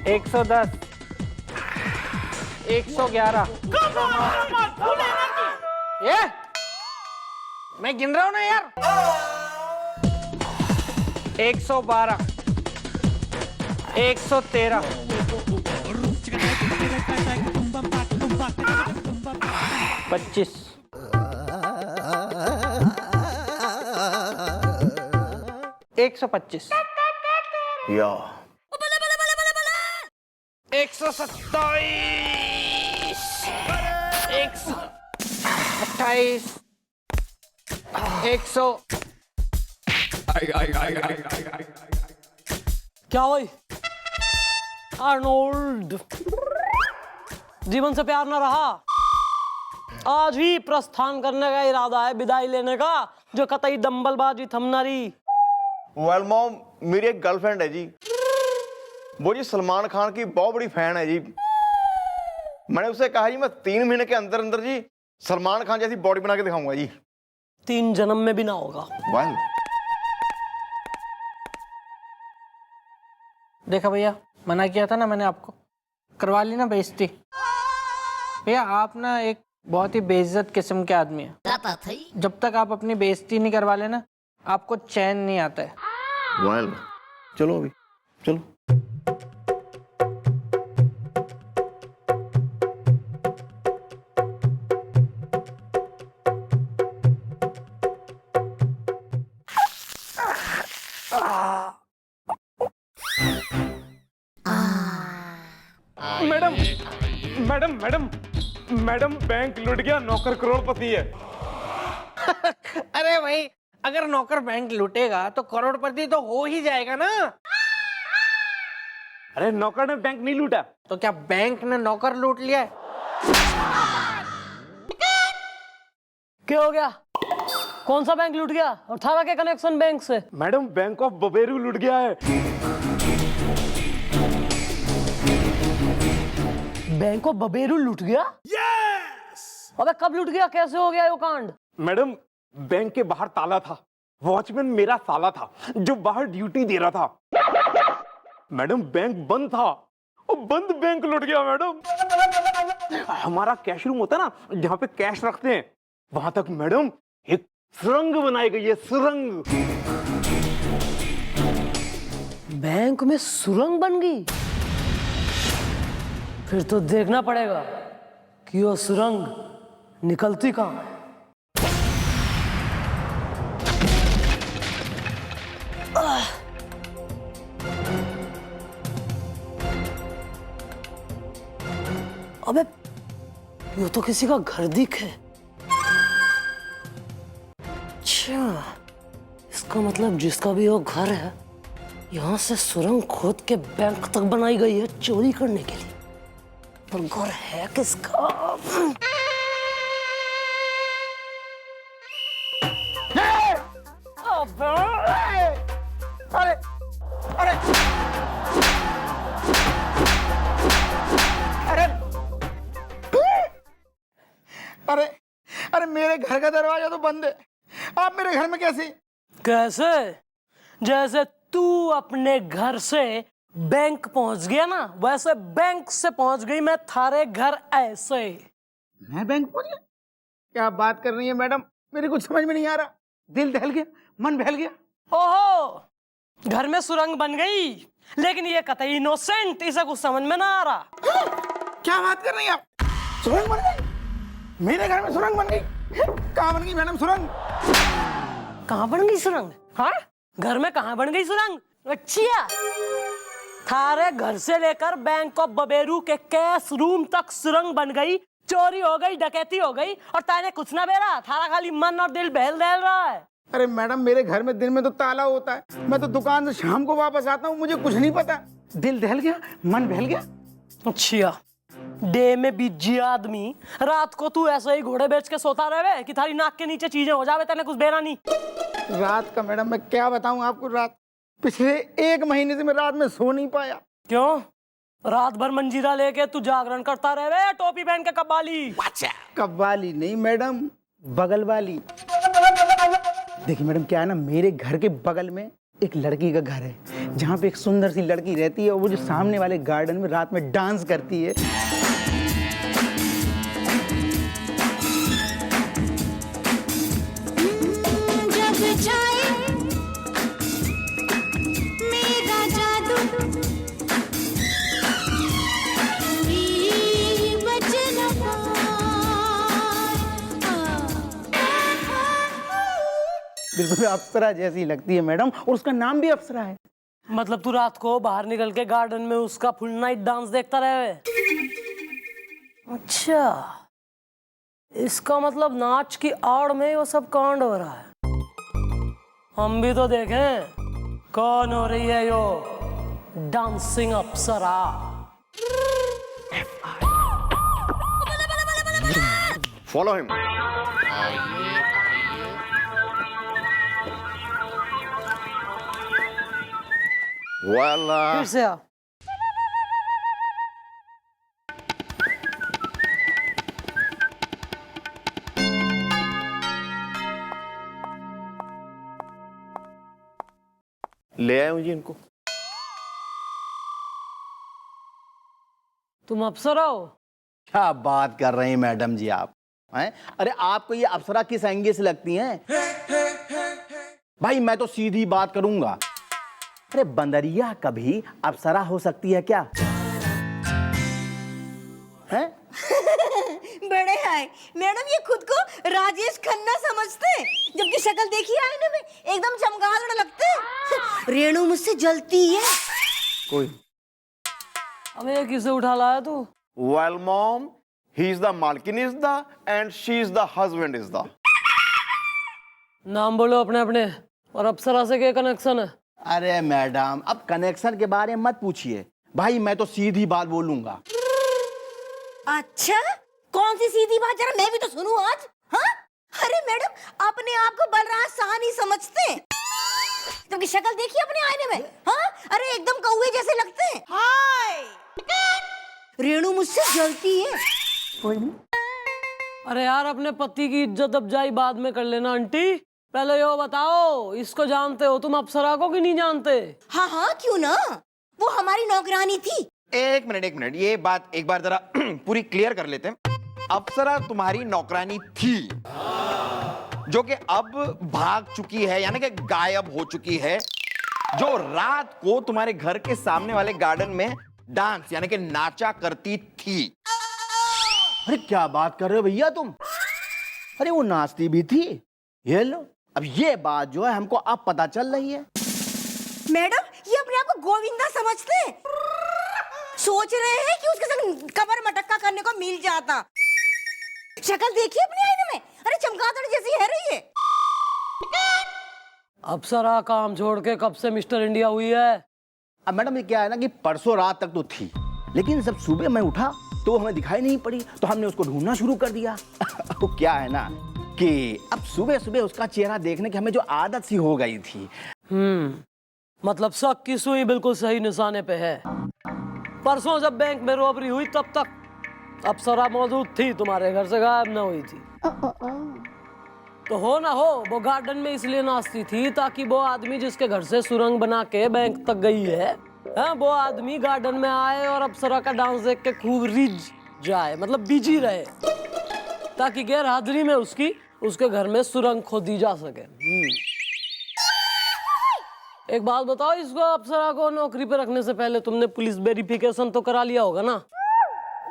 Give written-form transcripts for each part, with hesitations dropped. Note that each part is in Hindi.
110, 111। ये मैं गिन रहा हूं ना यार। 112, 113, 25, 125, या 127, 128, 100। क्या भाई आर्नोल्ड, जीवन से प्यार न रहा? आज ही प्रस्थान करने का इरादा है, विदाई लेने का, जो कतई दंबलबाजी थम न रही। वेल मॉम, मेरी एक गर्लफ्रेंड है जी, वो जी सलमान खान की बहुत बड़ी फैन है जी। मैंने उससे कहा जी मैं 3 महीने के अंदर अंदर जी सलमान खान जैसी बॉडी बना के दिखाऊंगा जी। 3 जन्म में भी ना होगा। वेल देखा भैया, मना किया था ना मैंने आपको, करवा ली ना बेइज्जती। भैया आप ना एक बहुत ही बेइज्जत किस्म के आदमी हैं। जब तक आप अपनी बेइज्जती नहीं करवा लेना, आपको चैन नहीं आता है। वेल चलो अभी चलो। Madam madam madam madam, bank लुट गया, नौकर करोड़पति है। अरे भाई, अगर नौकर बैंक लूटेगा तो करोड़पति तो हो ही जाएगा ना। अरे नौकर ने बैंक नहीं लूटा। तो क्या बैंक ने नौकर लूट लिया है? क्या हो गया? कौन सा बैंक लूट गया और थारा के कनेक्शन बैंक से? मैडम, बैंक ऑफ बबेरू लूट गया है। बैंक ऑफ बबेरू लूट गया? यस! अबे कब लूट गया, कैसे हो गया ये कांड? मैडम, बैंक के बाहर ताला था, वॉचमैन मेरा साला था जो बाहर ड्यूटी दे रहा था। मैडम बैंक बंद था और बंद बैंक लुट गया। मैडम, हमारा कैश रूम होता है ना, जहां पे कैश रखते हैं, वहां तक मैडम एक सुरंग बनाई गई है, सुरंग। बैंक में सुरंग बन गई? फिर तो देखना पड़ेगा कि वो सुरंग निकलती कहां है। अबे ये तो किसी का घर दिखे। अच्छा, इसका मतलब जिसका भी वो घर है, यहाँ से सुरंग खोद के बैंक तक बनाई गई है चोरी करने के लिए। पर घर है किसका? अरे अरे अरे अरे अरे मेरे घर का दरवाजा तो बंद है, आप मेरे घर में कैसे? कैसे? जैसे तू अपने घर से बैंक पहुंच गया ना, वैसे बैंक से पहुंच गई मैं थारे घर ऐसे। मैं बैंक पहुंच गया? क्या बात कर रही है मैडम, मेरे कुछ समझ में नहीं आ रहा। दिल दहल गया, मन बहल गया। ओहो, घर में सुरंग बन गई, लेकिन ये कतई इनोसेंट, इसे कुछ समझ में ना आ रहा। क्या बात कर रही हैं आप? सुरंग बन गई? मेरे घर में सुरंग बन गई? कहाँ बन गई मैडम सुरंग? कहाँ बन गई सुरंग? हाँ, घर में कहाँ बन गई सुरंग? अच्छा, थारे घर से लेकर बैंक ऑफ बबेरू के कैश रूम तक सुरंग बन गई, चोरी हो गई, डकैती हो गई, और ताने कुछ ना बेरा, थारा खाली मन और दिल बहल दहल रहा है। अरे मैडम, मेरे घर में दिन में तो ताला होता है, मैं तो दुकान से शाम को वापस आता हूँ, मुझे कुछ नहीं पता। दिल दहल गया, मन बहल गया। अच्छा, डे में बिजी आदमी, रात को तू ऐसे ही घोड़े बेच के सोता रहे कि थारी नाक के नीचे चीजें हो जावे, तेने कुछ बेरा नहीं। रात का मैडम मैं क्या बताऊं आपको, रात पिछले 1 महीने से मैं रात में सो नहीं पाया। क्यों? रात भर मंजीरा लेके तू जागरण करता रहे, टोपी पहन के कब्बाली। कव्वाली नहीं मैडम, बगल वाली। देखिए मैडम, क्या है ना, मेरे घर के बगल में एक लड़की का घर है जहाँ पे एक सुंदर सी लड़की रहती है और वो जो सामने वाले गार्डन में रात में डांस करती है। जब जाए मेरा जादू ये बचना बिल्कुल अप्सरा जैसी लगती है मैडम, और उसका नाम भी अप्सरा है। मतलब तू रात को बाहर निकल के गार्डन में उसका फुल नाइट डांस देखता रहे? अच्छा, इसका मतलब नाच की आड़ में वो सब कांड हो रहा है। हम भी तो देखें कौन हो रही है यो डांसिंग अप्सरा। Follow him. फिर से आ। ले आए हूँ जी इनको। तुम अप्सरा हो? क्या बात कर रहे हैं मैडम जी आप हैं? अरे आपको ये अप्सरा किस एंगल से लगती हैं? भाई मैं तो सीधी बात करूंगा। अरे बंदरिया कभी अप्सरा हो सकती है क्या? हैं? बड़े हैं मैडम, ये खुद को राजेश खन्ना समझते हैं, जबकि शक्ल देखी आईने में एकदम चमगादड़ लगते हैं। रेणु मुझसे जलती है। कोई अबे ये किसे उठा लाया तू? Well mom, he is the मालकिन is the and she is the husband is the. नाम बोलो अपने अपने। और अप्सरा से क्या कनेक्शन है? अरे मैडम अब कनेक्शन के बारे में मत पूछिए भाई, मैं तो सीधी बात बोलूंगा। अच्छा, कौन सी सीधी बात, जरा मैं भी तो सुनूं आज। हाँ? अरे मैडम, अपने आप को बलराज साहनी समझते हैं, जबकि शक्ल देखी अपने आईने में। हाँ? अरे एकदम कौवे जैसे लगते हैं। हाय, रेणु मुझसे जलती है। कोई नहीं। अरे यार, अपने पति की इज्जत अफजाई बाद में कर लेना आंटी। पहले यो बताओ, इसको जानते हो तुम अप्सरा को कि नहीं जानते? हाँ हाँ, क्यों ना, वो हमारी नौकरानी थी। एक मिनट, ये बात एक बार जरा पूरी क्लियर कर लेते हैं। अप्सरा तुम्हारी नौकरानी थी, जो कि अब भाग चुकी है, यानी कि गायब हो चुकी है, जो रात को तुम्हारे घर के सामने वाले गार्डन में डांस यानी कि नाचा करती थी। अरे क्या बात कर रहे हो भैया तुम? अरे वो नाचती भी थी। ये लो, अब ये बात जो है हमको अब पता चल रही है। मैडम, ये अपने आप को गोविंदा समझते हैं, सोच रहे हैं कि उसके संग कमर मटक्का करने को मिल जाता। शक्ल देखिए अपने आईने में, अरे चमगादड़ जैसी है रही है। अप्सरा काम छोड़ के कब से मिस्टर इंडिया हुई है? अब मैडम ये क्या है ना कि परसों रात तक तो थी, लेकिन जब सुबह मैं उठा तो हमें दिखाई नहीं पड़ी, तो हमने उसको ढूंढना शुरू कर दिया। तो क्या है ना कि अब सुबह सुबह उसका चेहरा देखने की हमें जो आदत सी हो गई थी। मतलब शक की सुई बिल्कुल सही निशाने पे है। परसों जब बैंक में रॉबरी हुई तब तक अप्सरा मौजूद थी, तुम्हारे घर से गायब न हुई थी। तो हो ना हो, वो गार्डन में इसलिए नाचती थी ताकि वो आदमी जिसके घर से सुरंग बना के बैंक तक गई है, वो आदमी गार्डन में आए और अप्सरा का डांस देख के खूब रिझ जाए, मतलब बिजी रहे, ताकि गैर हाजिरी में उसके घर में सुरंग खोदी जा सके। एक बात बताओ, इसको अप्सरा को नौकरी पे रखने से पहले तुमने पुलिस वेरिफिकेशन तो करा लिया होगा ना?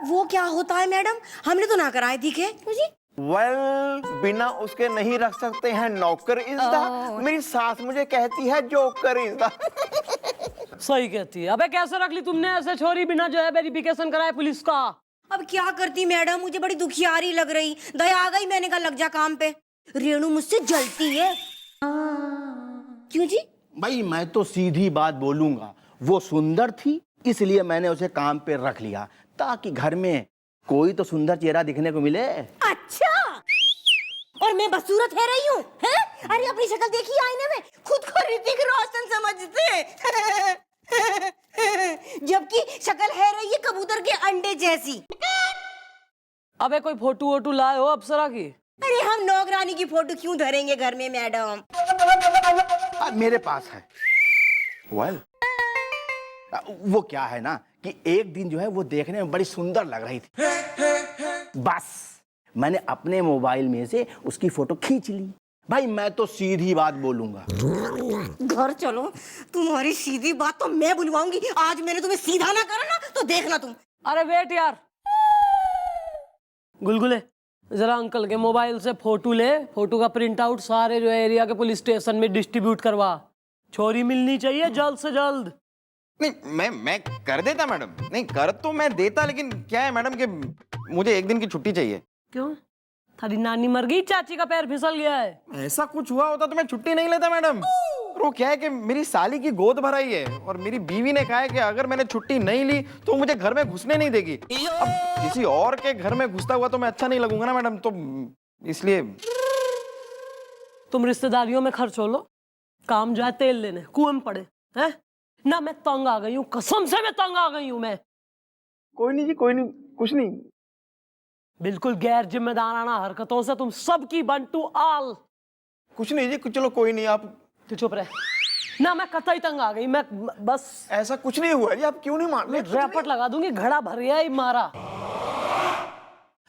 वो क्या होता है मैडम, हमने तो ना कराई थी के मुझे। वेल, बिना उसके नहीं रख सकते हैं, नौकर इज द। मेरी सास मुझे कहती है जोकर इज द। सही कहती है। अबे कैसे रख ली तुमने ऐसे छोरी बिना जो है वेरिफिकेशन कराए पुलिस का? अब क्या करती मैडम, मुझे बड़ी दुखियारी लग रही, दया आ गई, मैंने कहा लग जा काम पे। रेणु मुझसे जलती है। क्यों जी? भाई मैं तो सीधी बात बोलूंगा, वो सुंदर थी इसलिए मैंने उसे काम पे रख लिया, ताकि घर में कोई तो सुंदर चेहरा दिखने को मिले। अच्छा, और मैं बदसूरत है रही हूँ? अरे अपनी शक्ल देखी आईने में, खुद को ऋतिक रोशन समझते, जबकि शक्ल है रही है कबूतर के अंडे जैसी। अबे कोई फोटो वोटो लाए हो अप्सरा की? अरे हम नौकरानी की फोटो क्यों धरेंगे घर में मैडम? मेरे पास है। वेल, वो क्या है ना कि एक दिन जो है वो देखने में बड़ी सुंदर लग रही थी, बस मैंने अपने मोबाइल में से उसकी फोटो खींच ली। भाई मैं तो सीधी बात बोलूंगा। घर चलो, तुम्हारी सीधी बात तो मैं बुलवाऊंगी। आज मैंने तुम्हें सीधा ना करा ना तो देखना तुम। अरे वेट यार, गुलगुले जरा अंकल के मोबाइल से फोटो ले, फोटो का प्रिंट आउट सारे जो एरिया के पुलिस स्टेशन में डिस्ट्रीब्यूट करवा। छोरी मिलनी चाहिए जल्द से जल्द। नहीं मैं कर देता मैडम, नहीं कर तो मैं देता, लेकिन क्या है मैडम कि मुझे एक दिन की छुट्टी चाहिए। क्यों? थारी नानी मर गई, चाची का पैर फिसल गया है? ऐसा कुछ हुआ होता तो मैं छुट्टी नहीं लेता मैडम। और वो क्या है कि मेरी साली की गोद भराई है और मेरी बीवी ने कहा है कि अगर मैंने छुट्टी नहीं ली तो मुझे घर में घुसने नहीं देगी। अब किसी और के घर में घुसता हुआ तो मैं अच्छा नहीं लगूंगा ना मैडम, तो इसलिए। तुम रिश्तेदारियों में खर्च हो लो, काम जाए तेल लेने, कुएं में पड़े हैं ना। मैं तंग आ गई हूँ, कसम से मैं तंग आ गई हूँ। मैं कोई नहीं जी, कोई नहीं, कुछ नहीं। बिल्कुल गैर जिम्मेदाराना हरकतों से तुम सबकी बंटू आल। कुछ नहीं जी, चलो कोई नहीं, आप तू चुप रहे ना, मैं कतई तंग आ गई। मैं बस ऐसा कुछ नहीं हुआ जी, आप क्यों नहीं मान रहे? रैपट लगा दूंगी, घड़ा भर गया ही मारा।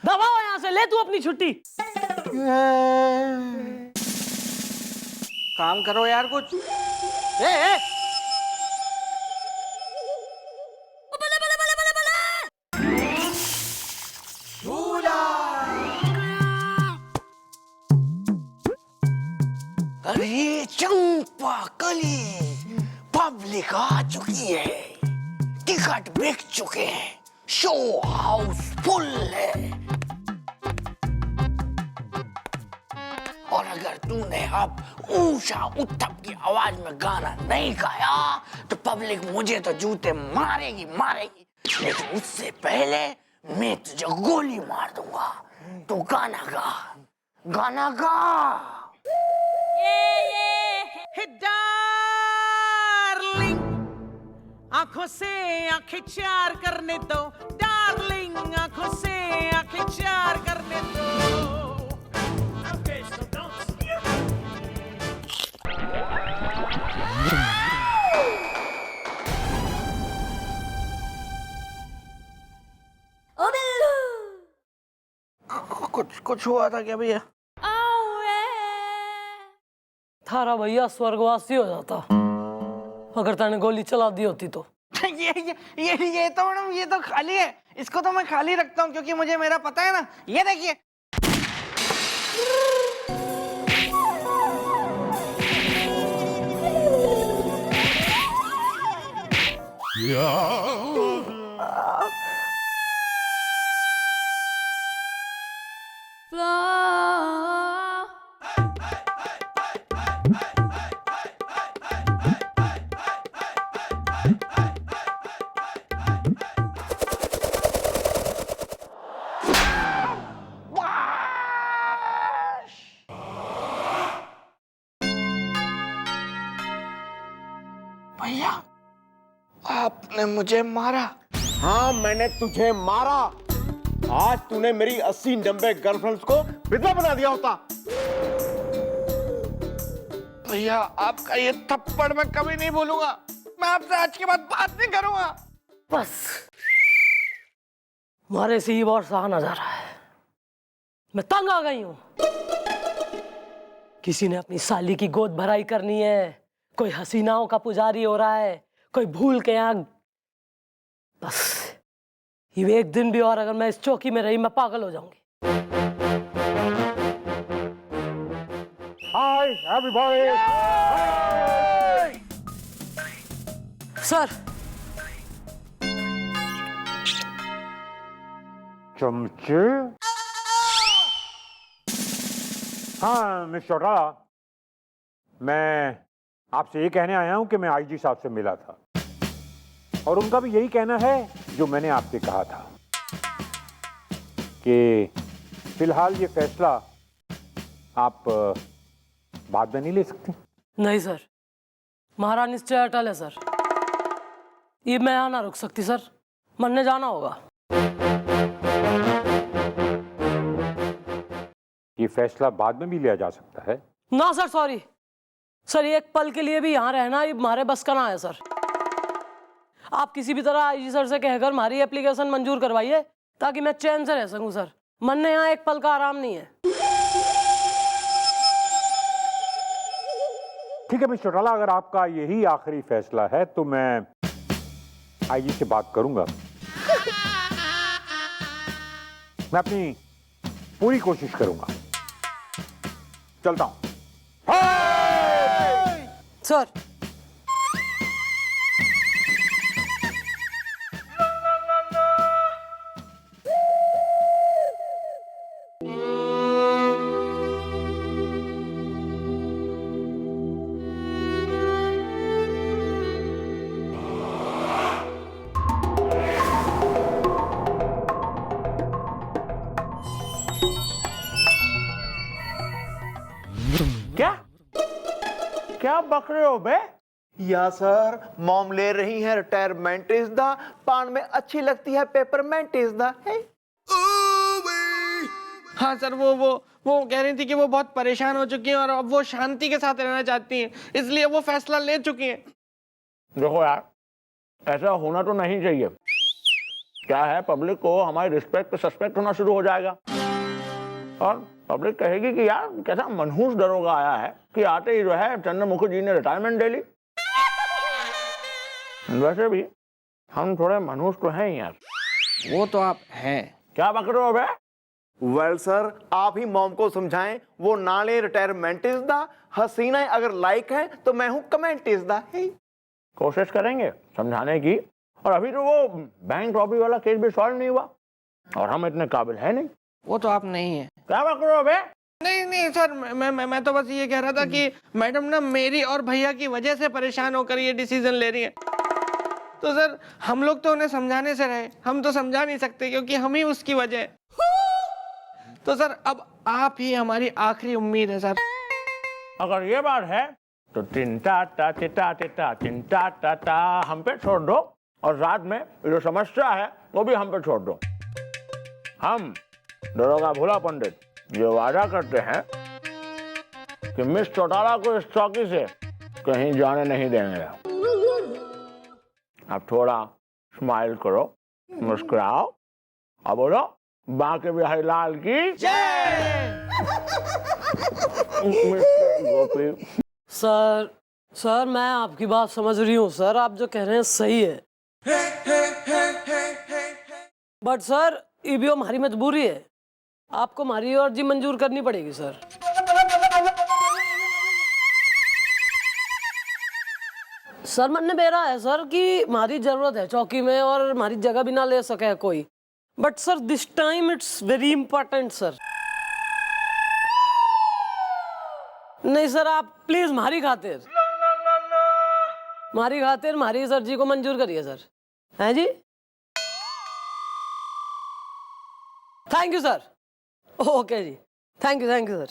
दबाओ यहाँ से, ले तू अपनी छुट्टी। काम करो यार कुछ। ए, अरे चंपा कली, पब्लिक आ चुकी है, टिकट बिक चुके हैं, शो हाउस फुल है। और अगर तूने अब ऊषा उत्थप की आवाज में गाना नहीं गाया तो पब्लिक मुझे तो जूते मारेगी मारेगी, लेकिन उससे पहले मैं तुझे गोली मार दूंगा। तू गाना गा, गाना गा। डार्लिंग, आंखों से आंखें चार करने दो, डार्लिंग आंखों से आंखें चार करने दो। ओ बिल्लू, कुछ हुआ था क्या भैया? थारा भैया स्वर्गवासी हो जाता अगर तने गोली चला दी होती तो। ये तो मैडम, ये तो खाली है, इसको तो मैं खाली रखता हूँ क्योंकि मुझे मेरा पता है ना। ये देखिए। भैया आपने मुझे मारा? हाँ मैंने तुझे मारा। आज तूने मेरी 80-90 गर्लफ्रेंड्स को विधवा बना दिया होता। भैया आपका ये थप्पड़ मैं कभी नहीं भूलूंगा। मैं आपसे आज के बाद बात नहीं करूंगा। बस मारे से ही बहुत सहा जा रहा है। मैं तंग आ गई हूं। किसी ने अपनी साली की गोद भराई करनी है, कोई हसीनाओं का पुजारी हो रहा है, कोई भूल के यहाँ। बस ये एक दिन भी और अगर मैं इस चौकी में रही मैं पागल हो जाऊंगी। Hi everybody. सर चमचे। हाँ मिस चौटाला, मैं आपसे ये कहने आया हूं कि मैं आईजी साहब से मिला था और उनका भी यही कहना है जो मैंने आपसे कहा था कि फिलहाल ये फैसला आप बाद में नहीं ले सकते। नहीं सर, महाराज निश्चय अटल है सर। ये मैं यहाँ ना रुक सकती सर, मरने जाना होगा। ये फैसला बाद में भी लिया जा सकता है। ना सर सॉरी, सर एक पल के लिए भी यहाँ रहना ये हमारे बस का ना है सर। आप किसी भी तरह आईजी सर से कहकर हमारी एप्लीकेशन मंजूर करवाइए ताकि मैं चैन से रह सकूं सर। मन ने यहाँ एक पल का आराम नहीं है। ठीक है मिस्टर चौटाला, अगर आपका यही आखिरी फैसला है तो मैं आईजी से बात करूंगा। मैं अपनी पूरी कोशिश करूंगा। चलता हूं। सर क्या बक रहे हो बे? या सर, मॉम ले रही है रिटायरमेंट इज द, पान में अच्छी लगती है पेपरमेंट इज द। हाँ सर, वो कह रही थी कि वो बहुत परेशान हो चुकी हैं और अब वो शांति के साथ रहना चाहती हैं, इसलिए वो फैसला ले चुकी हैं। देखो यार, ऐसा होना तो नहीं चाहिए। क्या है, पब्लिक को हमारी रिस्पेक्ट सस्पेक्ट होना शुरू हो जाएगा और पब्लिक कहेगी कि यार कैसा मनहूस दरोगा आया है कि आते ही जो है चंद्र मुखर्जी ने रिटायरमेंट ले ली। वैसे भी हम थोड़े मनहूस तो हैं यार। वो तो आप हैं। क्या बक रहे हो बे? वेल सर, आप ही मॉम को समझाएं, वो नाले रिटायरमेंट इज द, हसीना अगर लाइक है तो मैं हूं कमेंट इज द। कोशिश करेंगे समझाने की। और अभी तो वो बैंक रॉबरी वाला केस भी सॉल्व नहीं हुआ और हम इतने काबिल है नहीं। वो तो आप नहीं है। क्या बक रहे हो बे? नहीं सर, मैं तो बस ये कह रहा था कि मैडम ना मेरी और भैया की वजह से परेशान होकर ये डिसीजन ले रही है। तो सर हम लोग तो उन्हें समझाने से रहे, हम तो समझा नहीं सकते क्योंकि हम ही उसकी वजह है। तो सर अब आप ही हमारी आखिरी उम्मीद है सर। अगर ये बात है तो चिंता टा हम पे छोड़ दो और रात में जो समस्या है वो भी हम पे छोड़ दो। हम दरोगा भोला पंडित जो वादा करते हैं कि मिस चौटाला को इस चौकी से कहीं जाने नहीं देंगे। आप थोड़ा स्माइल करो, मुस्कुराओ और बोलो बांके बिहारी लाल की जय। गोपी सर मैं आपकी बात समझ रही हूँ सर, आप जो कह रहे हैं सही है। बट सर ये भी हमारी मजबूरी है, आपको हमारी अर्जी मंजूर करनी पड़ेगी सर। सर मन मेरा है सर कि हमारी जरूरत है चौकी में और हमारी जगह भी ना ले सके कोई। But sir this time it's very important sir. नहीं सर, आप प्लीज हमारी खातिर हमारी इस अर्जी को मंजूर करिए सर। हैं जी? Thank you sir. ओके जी, थैंक यू सर।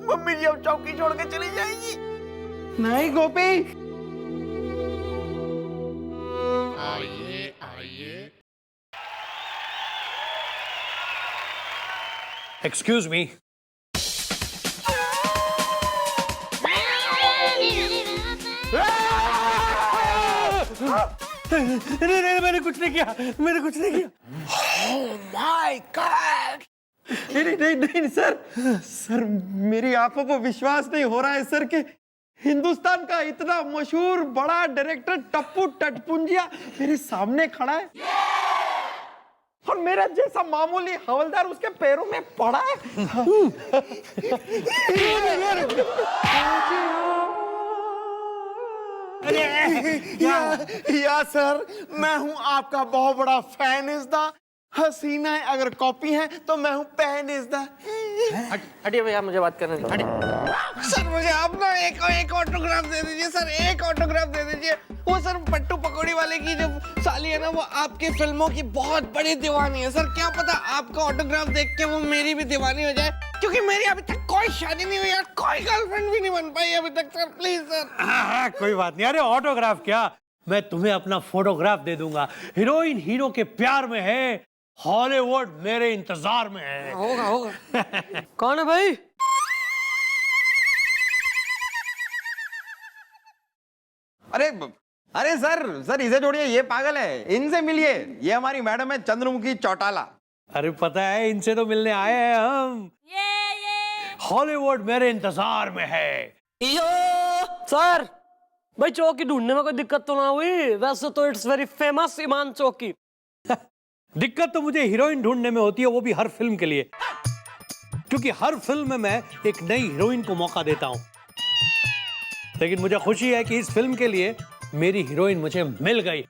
मम्मी जी अब चौकी छोड़ के चली जाएंगी। नहीं गोपी, Excuse me. नहीं मैंने कुछ नहीं किया। Oh my God! नहीं सर मेरी आंखों को विश्वास नहीं हो रहा है सर कि हिंदुस्तान का इतना मशहूर बड़ा डायरेक्टर टप्पू टटपुंजिया मेरे सामने खड़ा है और मेरा जैसा मामूली हवलदार उसके पैरों में पड़ा है। या सर, मैं हूं आपका बहुत बड़ा फैन इस दा। हसीना अगर कॉपी है तो मैं हूं पहन इस दा। हटिए भैया, मुझे बात करने दो। सर मुझे आप ना एक ऑटोग्राफ दे दीजिए सर, एक ऑटोग्राफ दे दीजिए। वो सर पट्टू पकौड़ी वाले की जो साली है ना, वो आपकी फिल्मों की बहुत बड़ी दीवानी है सर। क्या पता आपका ऑटोग्राफ देख के वो मेरी भी दीवानी हो जाए। क्योंकि मेरी अभी तक कोई शादी नहीं हुई और कोई गर्लफ्रेंड भी नहीं बन पाई अभी तक सर, प्लीज सर। हाँ, कोई बात नहीं। अरे ऑटोग्राफ क्या, मैं तुम्हें अपना फोटोग्राफ दे दूंगा। हीरोइन हीरो के प्यार में है, हॉलीवुड मेरे इंतजार में है। होगा होगा। कौन है भाई? अरे अरे सर इसे छोड़िए, ये पागल है, इनसे मिलिए। ये हमारी मैडम है चंद्रमुखी चौटाला। अरे पता है, इनसे तो मिलने आए हैं हम। हॉलीवुड मेरे इंतजार में है। सर भाई चौकी ढूंढने में कोई दिक्कत तो ना हुई? वैसे तो इट्स वेरी फेमस ईमान चौकी। दिक्कत तो मुझे हीरोइन ढूंढने में होती है, वो भी हर फिल्म के लिए, क्योंकि हर फिल्म में मैं एक नई हीरोइन को मौका देता हूं। लेकिन मुझे खुशी है कि इस फिल्म के लिए मेरी हीरोइन मुझे मिल गई।